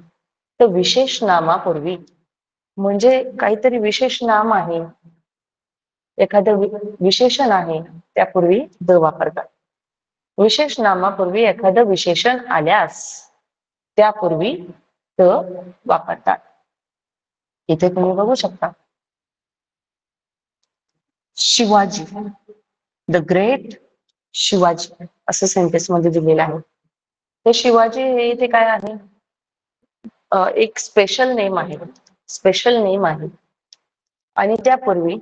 तर विशेष नामापूर्वी, म्हणजे काहीतरी विशेष नाम आहे, एखादं विशेषण आहे, त्यापूर्वी द वापरतात. विशेष नामापूर्वी एखादं विशेषण आल्यास त्यापूर्वी द वापरतात. इथे तुम्ही बघू शकता शिवाजी, द ग्रेट शिवाजी असं सेंटेन्स मध्ये दिलेलं आहे. तर शिवाजी हे इथे काय आहे? एक स्पेशल नेम आहे, स्पेशल नेम आहे. आणि त्यापूर्वी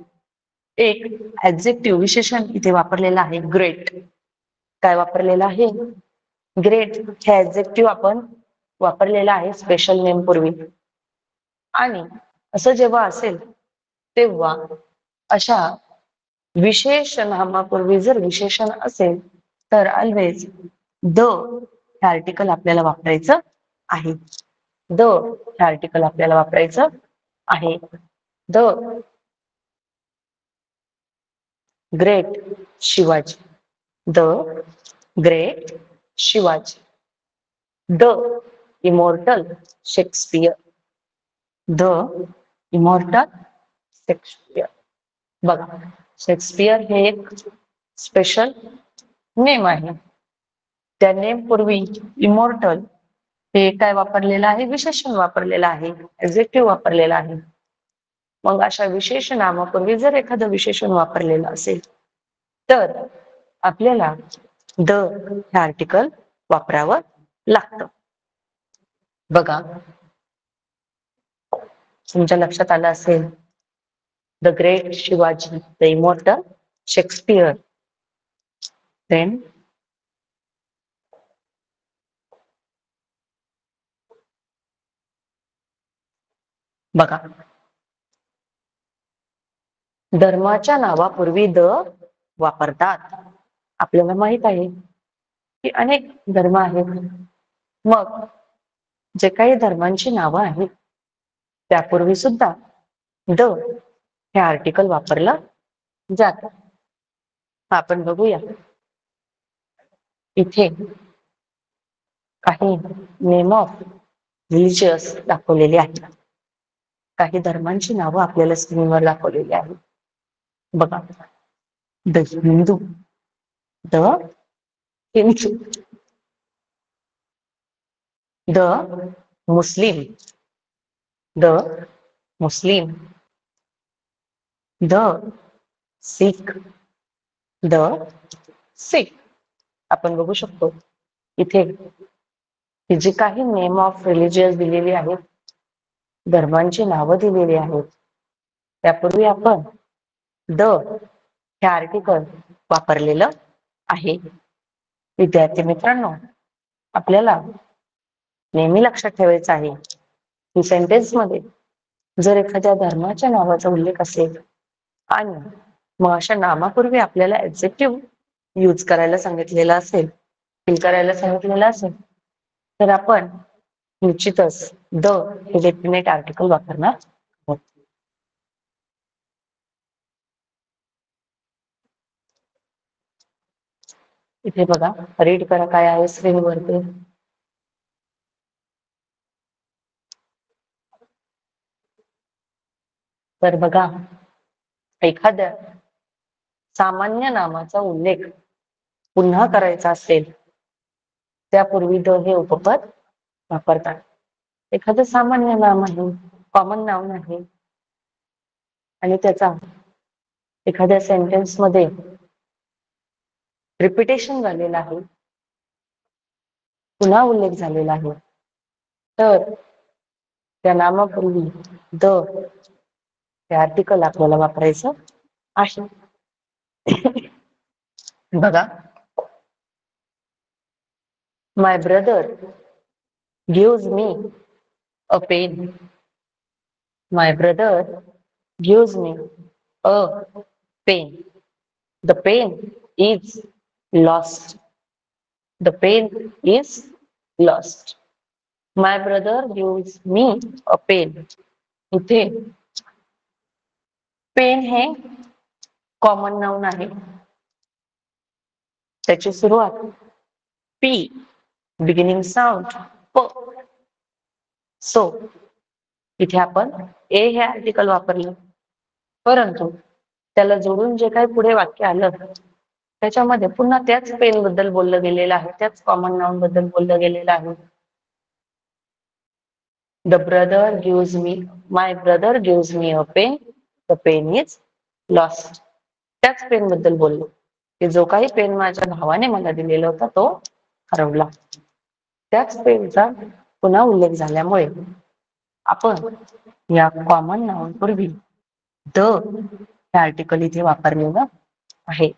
एक ऍडजेक्टिव्ह विशेषण इथे वापरलेलं आहे, ग्रेट. काय वापरलेलं आहे? ग्रेट हे ऍडजेक्टिव्ह आपण वापरलेलं आहे स्पेशल नेम पूर्वी. आणि असं जेव्हा असेल तेव्हा अशा विशेष नामापूर्वी जर विशेषण असेल तर ऑलवेज द हे आर्टिकल आपल्याला वापरायचं आहे. द हे आर्टिकल आपल्याला वापरायचं आहे. The great Shivaji, the great Shivaji, the immortal Shakespeare, the immortal Shakespeare. बघा शेक्सपियर हे एक स्पेशल नेम आहे. त्या नेम पूर्वी इमॉर्टल हे काय वापरलेलं आहे? विशेषण वापरलेलं आहे, ऍडजेक्टिव्ह वापरलेला आहे. मग अशा विशेष नामापूर्वी जर एखादं विशेषण वापरलेलं असेल तर आपल्याला द हे आर्टिकल वापरावं लागतं. बघा तुमच्या लक्षात आलं असेल the great Shivaji, the immortal Shakespeare, then बघा, धर्माच्या नावापूर्वी द वापरतात. आपल्याला माहित आहे की अनेक धर्म आहेत. मग जे काही धर्मांची नावं आहेत त्यापूर्वी सुद्धा द हे आर्टिकल वापरलं जातं. आपण बघूया इथे काही नेम ऑफ रिलिजियस दाखवलेले आहेत. काही धर्मांची नावं आपल्याला स्क्रीनवर दाखवलेली आहेत. बघा, the Hindu, the Hindu, the Muslim, the Muslim, the Sikh, the Sikh. आपण बघू शकतो इथे जी काही नेम ऑफ रिलिजियस दिलेली आहेत, धर्मांची नावं दिलेली आहेत, त्यापूर्वी आपण द हे आर्टिकल वापरलेलं आहे. विद्यार्थी मित्रांनो, आपल्याला नेहमी लक्षात ठेवायचं आहे की सेंटेन्स मध्ये जर एखाद्या धर्माच्या नावाचा उल्लेख असेल आणि मग अशा नामापूर्वी आपल्याला ऍडजेक्टिव्ह यूज करायला सांगितलेला असेल, फिल करायला सांगितलेलं असेल, तर आपण निश्चितच द हे डेफिनेट आर्टिकल वापरणार आहोत. इथे बघा, रीड करा काय आहे स्क्रीनवरती. तर बघा, एखाद्या सामान्य नामाचा उल्लेख पुन्हा करायचा असेल त्यापूर्वी द हे उपपद वापरतात. एखादं सामान्य नाम आहे, कॉमन नाउन आहे आणि त्याचा एखाद्या सेंटेन्स मध्ये रिपिटेशन झालेला आहे, पुन्हा उल्लेख झालेला आहे, तर त्या नामापूर्वी द हे आर्टिकल आपल्याला वापरायचं आहे. बघा, my brother gives me a pen. My brother gives me a pen. The pen is lost. The pen is lost. My brother gives me a pen. इथे पेन हे कॉमन नाउन आहे. त्याची सुरुवात पी, बिगिनिंग साऊंड प. So इथे आपण ए हे article वापरलं, परंतु त्याला जोडून जे काही पुढे वाक्य आलं त्याच्यामध्ये पुन्हा त्याच पेन बद्दल बोललं गेलेलं आहे, त्याच कॉमन नाउन बद्दल बोललं गेलेलं आहे. The brother gives me, my brother gives me a pen. The pen is lost. त्याच पेन बद्दल बोललो की जो काही पेन माझ्या भावाने मला दिलेला होता तो हरवला. त्याच पेनचा पुन्हा उल्लेख झाल्यामुळे आपण या कॉमन नाउन पूर्वी द हे आर्टिकल इथे वापरलेलं आहे.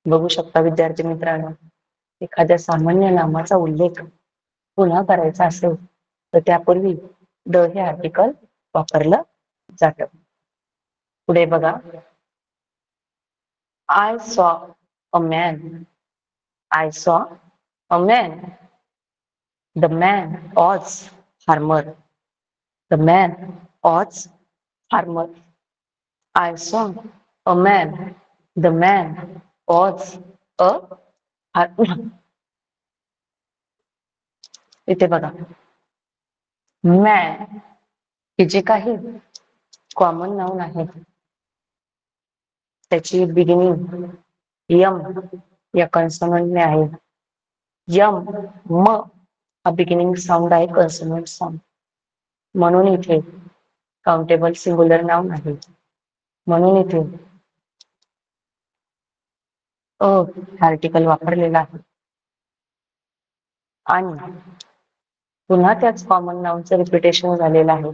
बघू शकता विद्यार्थी मित्रांनो, एखाद्या सामान्य नामाचा उल्लेख पुन्हा करायचा असेल तर त्यापूर्वी द हे आर्टिकल वापरलं जातं. पुढे बघा, I saw a man. I saw a man. The man was farmer. The man was farmer. I saw a man. The man was a farmer. इथे बघा, मॅन हे जे काही कॉमन नाउन आहे त्याची बिगिनिंग यम या कॉन्सोनंटने आहे. यम म हा बिगिनिंग साऊंड आहे, कॉन्सोनंट साऊंड, म्हणून इथे काउंटेबल सिंग्युलर नाउन आहे. म्हणून इथे अ आर्टिकल वापरलेला आहे आणि पुन्हा त्याच कॉमन नाउनचं रिपिटेशन झालेलं आहे,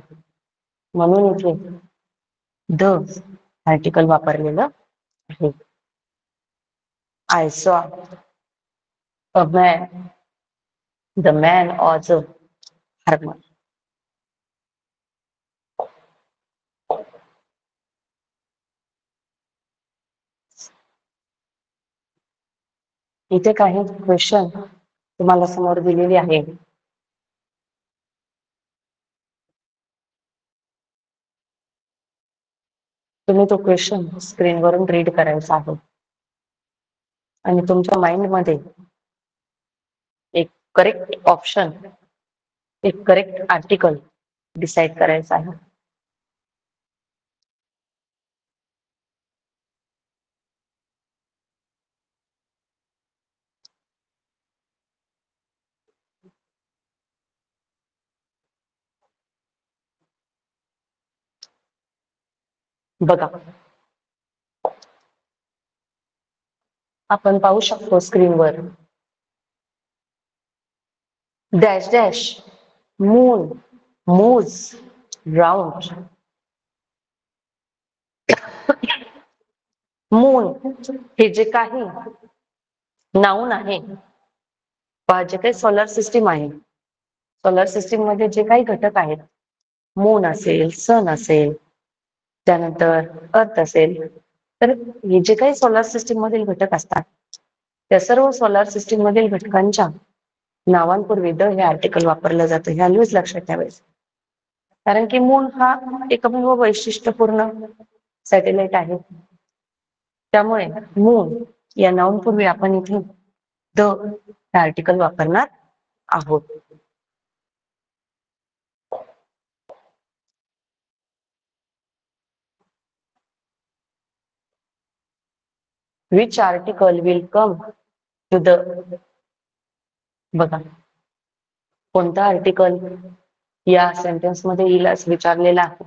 म्हणून इथे द आर्टिकल वापरलेलं आहे. I saw a man. The man was a farmer. इथे काही क्वेश्चन तुम्हाला समोर दिलेली आहे. तुम्ही तो क्वेश्चन स्क्रीनवरून रीड करायचा आहे आणि तुमच्या माइंड मध्ये एक करेक्ट ऑप्शन, एक करेक्ट आर्टिकल डिसाईड करायचा आहे. बघा, आपण पाहू शकतो स्क्रीनवर dash dash moon moves round. Moon हे जे काही नाऊन आहे, जे काही सोलर सिस्टीम आहे, सोलर सिस्टीम मध्ये जे काही घटक आहेत, मून असेल, सन असेल, त्यानंतर अर्थ असेल, तर हे जे काही सोलर सिस्टीम मधील घटक असतात, त्या सर्व सोलर सिस्टीम मधील घटकांच्या नावांपूर्वी द हे आर्टिकल वापरलं जातं. हे ऑलवेज लक्षात ठेवायचं. कारण की मून हा एकमेव वैशिष्ट्यपूर्ण सॅटेलाइट आहे. त्यामुळे मून या नाऊनपूर्वी आपण इथे द हे आर्टिकल वापरणार आहोत. Which article will come to the. बघा, कोणता आर्टिकल या सेंटेन्स मध्ये येईल असं विचारलेला आहे.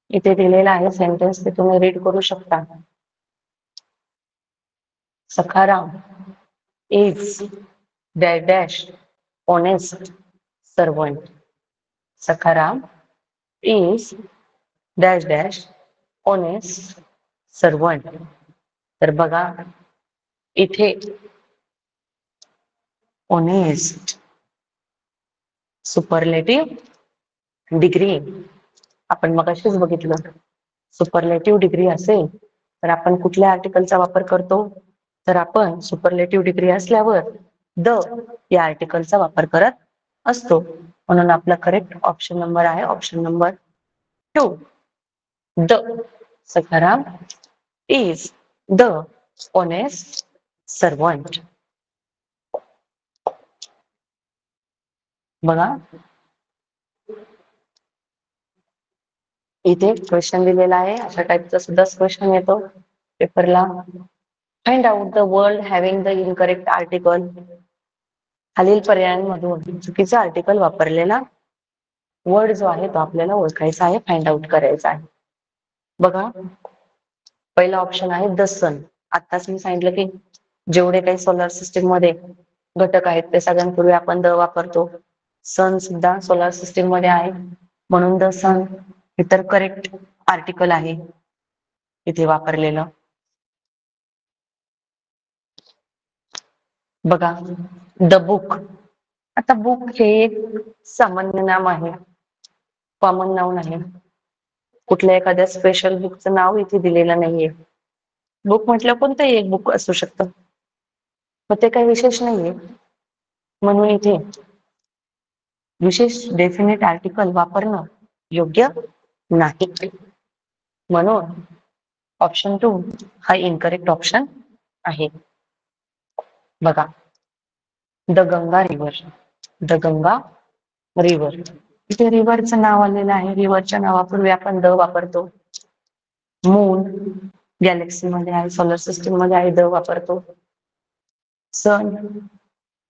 इथे दिलेला आहे सेंटेन्स, ते तुम्ही रीड करू शकता. Sakharam is dash dash honest servant. Sakharam is dash dash honest servant. तर बघा, इथे ऑनेस्ट सुपरलेटिव्ह डिग्री आपण मगाशीच बघितलं. सुपरलेटिव्ह डिग्री असेल तर आपण कुठल्या आर्टिकलचा वापर करतो? तर आपण सुपरलेटिव्ह डिग्री असल्यावर द या आर्टिकलचा वापर करत असतो. म्हणून आपला करेक्ट ऑप्शन नंबर आहे option number 2. The Sakharam is the honest servant. बघा, इथे क्वेश्चन दिलेला आहे. अशा टाईपचा सुद्धा क्वेश्चन येतो पेपरला. Find out the word having the incorrect article. खालील पर्यायांमधून चुकीचा आर्टिकल वापरलेला वर्ड जो आहे तो आपल्याला ओळखायचा आहे, फाइंड आउट करायचा आहे. बघा, पहिला ऑप्शन आहे द सन. आताच मी सांगितलं की जेवढे काही सोलर सिस्टीम मध्ये घटक आहेत ते सगळ्यांपूर्वी आपण द वापरतो. सन सुद्धा सोलर सिस्टीम मध्ये आहे, म्हणून द सन हे तर करेक्ट आर्टिकल आहे इथे वापरलेलं. बघा, द बुक. आता बुक हे एक सामान्य नाम आहे, कॉमन नाउन आहे. कुठल्या एखाद्या स्पेशल बुकचं नाव इथे दिलेलं नाहीये. बुक म्हटलं कोणतंही एक बुक असू शकतं, मग ते काही विशेष नाहीये. म्हणून इथे विशेष डेफिनेट आर्टिकल वापरणं योग्य नाही. म्हणून ऑप्शन 2 हा इनकरेक्ट ऑप्शन आहे. बघा, the Ganga river. The Ganga river, इथे रिव्हरचं नाव आलेलं आहे. रिव्हरच्या नावापूर्वी आपण द वापरतो. मून गॅलेक्सी मध्ये आहे, सोलर सिस्टीम मध्ये आहे, द वापरतो. सन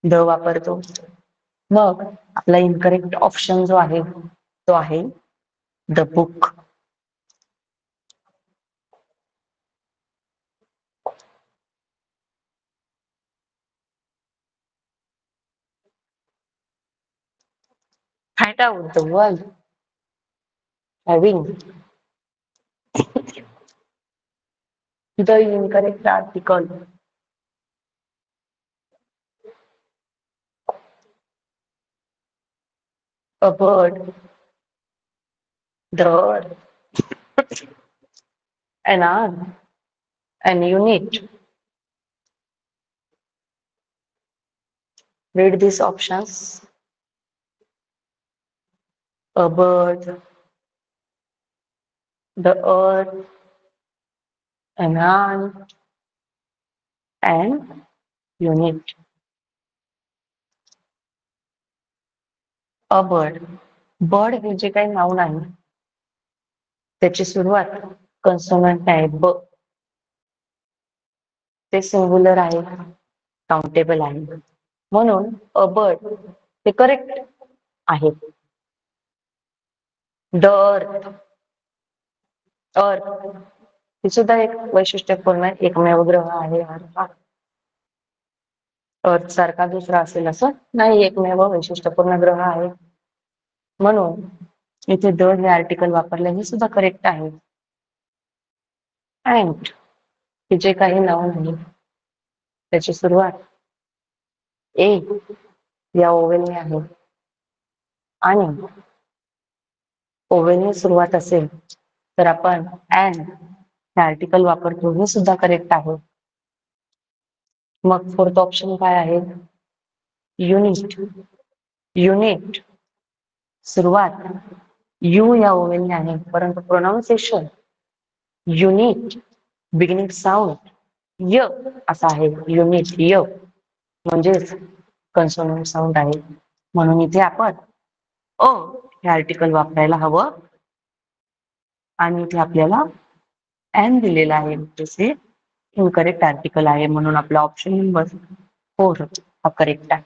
द वापरतो. मग आपला इनकरेक्ट ऑप्शन जो आहे तो आहे the book. Find out the word having the incorrect article. A bird, the earth, an arm, an unit, Read these options. A bird, the earth, an ant, and unit. A bird. Bird हे जे काही noun आहे त्याची सुरुवात कन्सोनंट आहे ब. ते singular आहे, काउंटेबल आहे, म्हणून अ बर्ड ते करेक्ट आहे. The earth. अर्थ ही सुद्धा एक वैशिष्ट्यपूर्ण एकमेव ग्रह आहे. अर्थ सारखा दुसरा असेल असं नाही, एकमेव वैशिष्ट्यपूर्ण ग्रह आहे, म्हणून इथे द हे आर्टिकल वापरले हे सुद्धा करेक्ट आहे. अँट हे जे काही नाउन आहे त्याची सुरुवात ए या ओवेलने आहे आणि ओवेलने सुरुवात असेल तर आपण अँड हे आर्टिकल वापरतो हे सुद्धा करेक्ट आहे. मग फोर्थ ऑप्शन काय आहे? युनिट. युनिट सुरुवात यू या ओवेलने आहे, परंतु प्रोनाउन्सिएशन युनिट बिगिनिंग साऊंड य असा आहे. युनिट य म्हणजेच कन्सोनंट साऊंड आहे, म्हणून इथे आपण अ हे आर्टिकल वापरायला हवं आणि इथे आपल्याला एन दिलेला आहे, जसे इनकरेक्ट आर्टिकल आहे, म्हणून आपला ऑप्शन नंबर 4 हा करेक्ट आहे.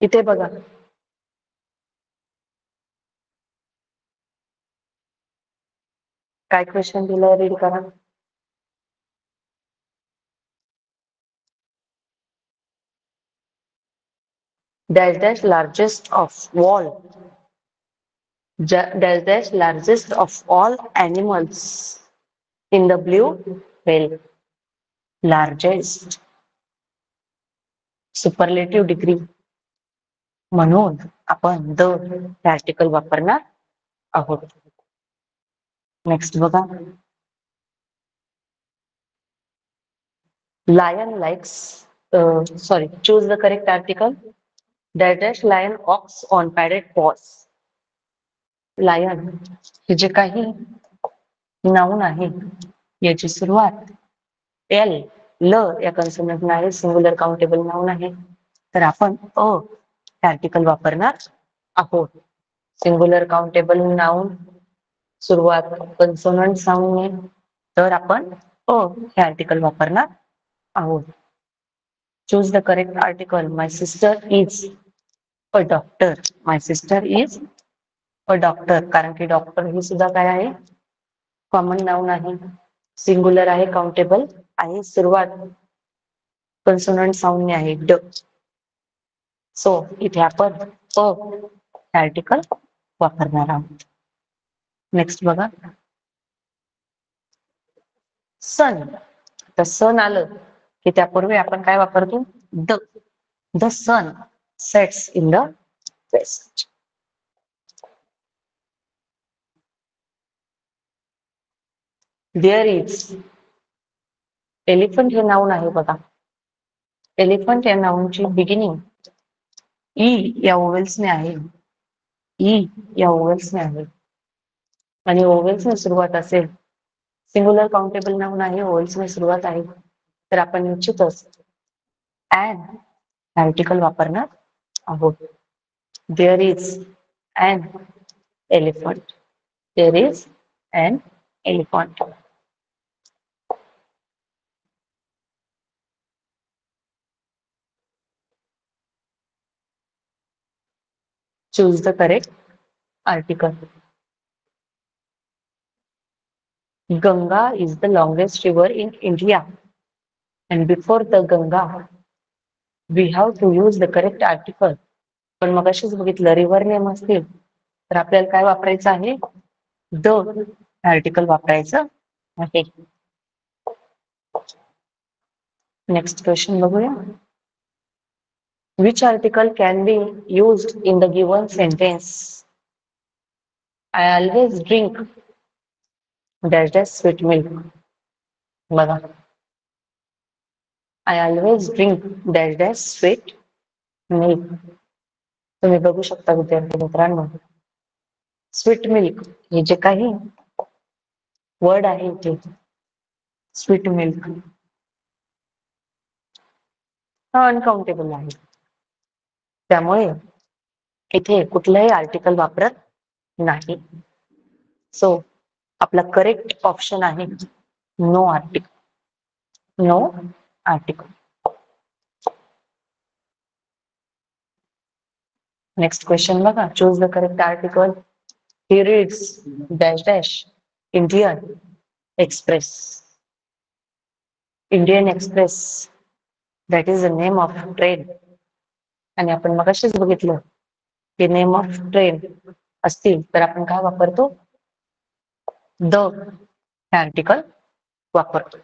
इथे बघा काय क्वेश्चन दिलंय, रीड करा. Dash dash largest of all dash dash largest of all animals in the blue whale. Largest superlative degree, म्हणून आपण द हे आर्टिकल वापरणार आहोत. नेक्स्ट बघा. Lion likes sorry choose the correct article. Dash dash lion walks on padded paws. Lion हे जे काही noun आहे याची सुरुवात एल ल या कन्सोनंटने आहे, सिंग्युलर काउंटेबल नाउन आहे, तर आपण अ हे आर्टिकल वापरणार आहोत. सिंग्युलर काउंटेबल नाउन सुरुवात कन्सोनंट साऊंडने, तर आपण अ हे आर्टिकल वापरणार आहोत. Choose the correct article. My sister is a doctor. My sister is a doctor, कारण की डॉक्टर ही सुद्धा काय आहे, कॉमन नाउन आहे, सिंग्युलर आहे, काउंटेबल आहे, सुरुवात कन्सोनंट साऊंडने आहे ड. सो इथे आपण अ आर्टिकल वापरणार आहोत. नेक्स्ट बघा. सन. तर सन आलं की त्यापूर्वी आपण काय वापरतो? The. The sun sets in the west. There is. Elephant हे नाउन आहे बघा. एलिफंट या नाउनची बिगिनिंग ई या ओवेल्सने आहे. ई या ओवेल्सने आहे आणि ओवेल्सने सुरुवात असेल, सिंग्युलर काउंटेबल नाउन आहे, ओवेल्सने सुरुवात आहे, तर आपण निश्चितच ॲन आर्टिकल वापरणार आहोत. There is an elephant. There is an elephant. Choose the correct article. Ganga is the longest river in India, and before the Ganga we have to use the correct article. पण मग अशीच बघितलं, river name असतील तर आपल्याला काय वापरायचं आहे? द आर्टिकल वापरायचं आहे. नेक्स्ट क्वेश्चन बघूया. Which article can be used in the given sentence? I always drink dash dash sweet milk. बघा, I always drink dash dash sweet milk. तुम्ही बघू शकता विद्यार्थी मित्रांनो, स्वीट मिल्क हे जे काही वर्ड आहे ते स्वीट मिल्क हा अनकाउंटेबल आहे. त्यामुळे इथे कुठलंही आर्टिकल वापरत नाही. सो आपला करेक्ट ऑप्शन आहे no article. No article. Next question बघा. Choose the correct article. He reads dash dash Indian Express. Indian Express that is the name of train. आणि आपण मगाशीच बघितलं की नेम ऑफ ट्रेन असतील तर आपण काय वापरतो? द हे आर्टिकल वापरतो.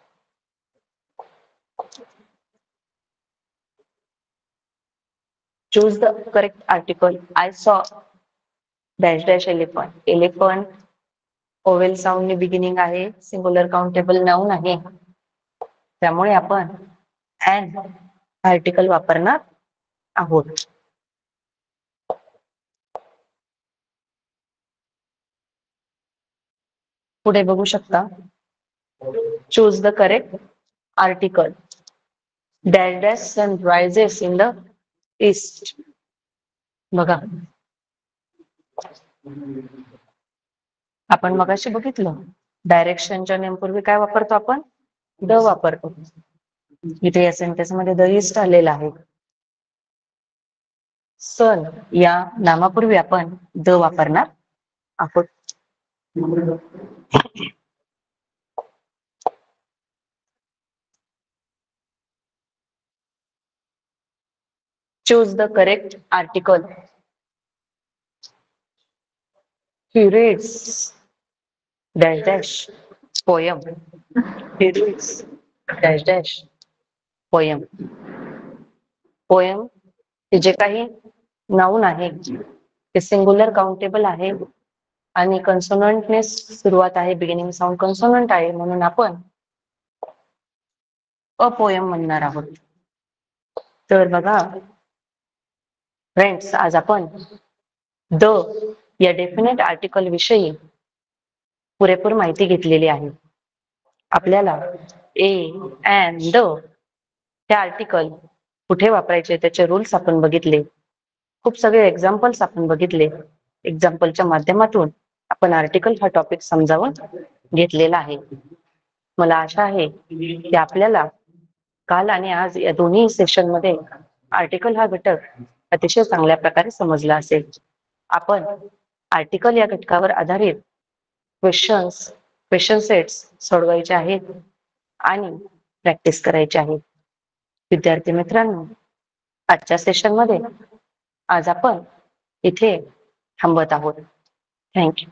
Choose the correct article. I saw dash dash elephant. Elephant oval sound beginning आहे, सिंग्युलर काउंटेबल नाउन आहे. त्यामुळे आपण अन आर्टिकल वापरणार आहोत. पुढे बघू शकता. Choose the correct article. Dash dash sun rises in the east. बघा, आपण मगाशी बघितलं डायरेक्शनच्या नेमपूर्वी काय वापरतो आपण? द वापरतो. इथे या सेंटेन्स मध्ये द ईस्ट आलेला आहे. सन या नामापूर्वी आपण द वापरणार आहोत. Choose the correct article. He reads dash dash poem. He reads dash dash poem. Poem हे जे काही नाउन आहे ते सिंग्युलर काउंटेबल आहे आणि कन्सोनंटने सुरुवात आहे. बिगिनिंग साऊंड कन्सोनंट आहे म्हणून आपण अ पोएम म्हणणार आहोत. तर बघा फ्रेंड्स, आज आपण द या डेफिनेट आर्टिकल विषयी पुरेपूर माहिती घेतलेली आहे. आपल्याला ए अँड द हे आर्टिकल कुठे वापरायचे त्याचे रूल्स आपण बघितले. खूप सगळे एक्झाम्पल्स आपण बघितले. एक्झाम्पलच्या माध्यमातून आपण आर्टिकल हा टॉपिक समजावून घेतलेला आहे. मला आशा आहे की आपल्याला काल आणि आज या दोन्ही सेशन मध्ये आर्टिकल हा घटक अतिशय चांगल्या प्रकारे समजला असेल. आपण आर्टिकल या घटकावर आधारित क्वेश्चन सेट्स सोडवायचे आहेत आणि प्रॅक्टिस करायची आहे. विद्यार्थी मित्रांनो, आजच्या सेशन मध्ये आज आपण इथे थांबत आहोत. थँक्यू.